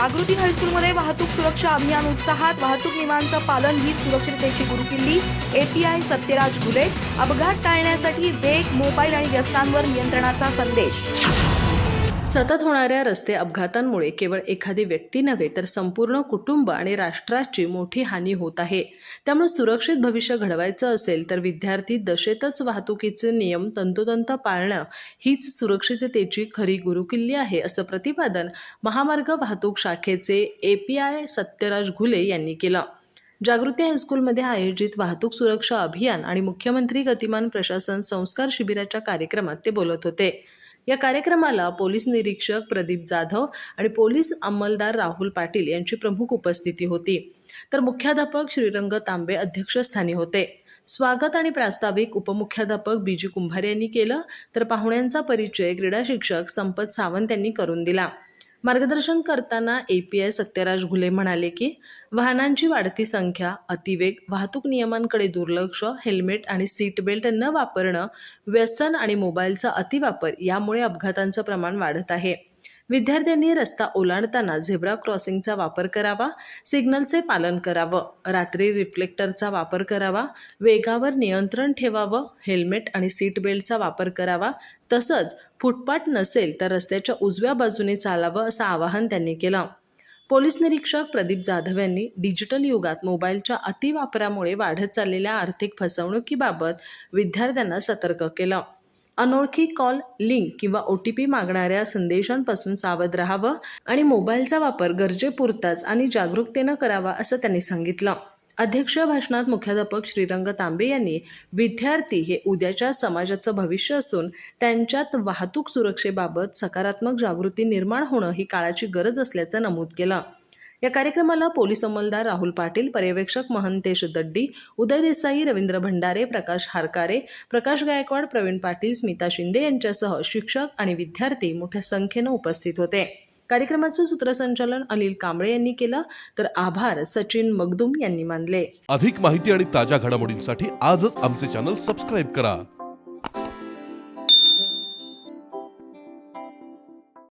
जागृती हायस्कूलमध्ये वाहतूक सुरक्षा अभियान उत्साहात. वाहतूक नियमांचं पालन हीच सुरक्षिततेची गुरुकिल्ली. एपीआय सत्यराज घुले. अपघात टाळण्यासाठी वेग, मोबाईल आणि व्यसनांवर नियंत्रणाचा संदेश. सतत होणाऱ्या रस्ते अपघातांमुळे केवळ एखादी व्यक्ती नव्हे तर संपूर्ण कुटुंब आणि राष्ट्राची मोठी हानी होत आहे. त्यामुळे सुरक्षित भविष्य घडवायचं असेल तर विद्यार्थी दशेतच वाहतुकीचे नियम तंतोतंत पाळणं हीच सुरक्षिततेची खरी गुरुकिल्ली आहे, असं प्रतिपादन महामार्ग वाहतूक शाखेचे एपीआय सत्यराज घुले यांनी केलं. जागृती हायस्कूलमध्ये आयोजित वाहतूक सुरक्षा अभियान आणि मुख्यमंत्री गतिमान प्रशासन संस्कार शिबिराच्या कार्यक्रमात ते बोलत होते. या कार्यक्रमाला पोलीस निरीक्षक प्रदीप जाधव आणि पोलीस अंमलदार राहुल पाटील यांची प्रमुख उपस्थिती होती. तर मुख्याध्यापक श्रीरंग तांबे अध्यक्षस्थानी होते. स्वागत आणि प्रास्ताविक उपमुख्याध्यापक बीजी कुंभार यांनी केलं, तर पाहुण्यांचा परिचय क्रीडा शिक्षक संपत सावंत यांनी करून दिला. मार्गदर्शन करताना एपीआय सत्यराज घुले म्हणाले की वाहनांची वाढती संख्या, अतिवेग, वाहतूक नियमांकडे दुर्लक्ष, हेल्मेट आणि सीट बेल्ट न वापरणं, व्यसन आणि मोबाईलचा अतिवापर यामुळे अपघातांचं प्रमाण वाढत आहे. विद्यार्थ्यांनी रस्ता ओलांडताना झेब्रा क्रॉसिंगचा वापर करावा, सिग्नलचे पालन करावं, रात्री रिफ्लेक्टरचा वापर करावा, वेगावर नियंत्रण ठेवावं, हेल्मेट आणि सीट बेल्टचा वापर करावा, तसंच फुटपाथ नसेल तर रस्त्याच्या उजव्या बाजूने चालावं असं आवाहन त्यांनी केलं. पोलीस निरीक्षक प्रदीप जाधव यांनी डिजिटल युगात मोबाईलच्या अतिवापरामुळे वाढत चाललेल्या आर्थिक फसवणुकीबाबत विद्यार्थ्यांना सतर्क केलं. अनोळखी कॉल, लिंक किंवा OTP मागणाऱ्या संदेशांपासून सावध राहावं आणि मोबाईलचा वापर गरजेपुरताच आणि जागरूकतेनं करावा असं त्यांनी सांगितलं. अध्यक्षीय भाषणात मुख्याध्यापक श्रीरंग तांबे यांनी विद्यार्थी हे उद्याच्या समाजाचं भविष्य असून त्यांच्यात वाहतूक सुरक्षेबाबत सकारात्मक जागृती निर्माण होणं ही काळाची गरज असल्याचं नमूद केलं. या कार्यक्रमाला पोलीस अंमलदार राहुल पाटील, पर्यवेक्षक महंतेश दड्डी, उदय देसाई, रवींद्र भंडारे, प्रकाश हारकारे, प्रकाश गायकवाड, प्रवीण पाटील, स्मिता शिंदे यांच्यासह शिक्षक आणि विद्यार्थी मोठ्या संख्येनं उपस्थित होते. कार्यक्रमाचं सूत्रसंचालन अनिल कांबळे यांनी केलं, तर आभार सचिन मगदुम यांनी मानले. अधिक माहिती आणि ताज्या घडामोडींसाठी आजच आमचे चॅनल सबस्क्राईब करा.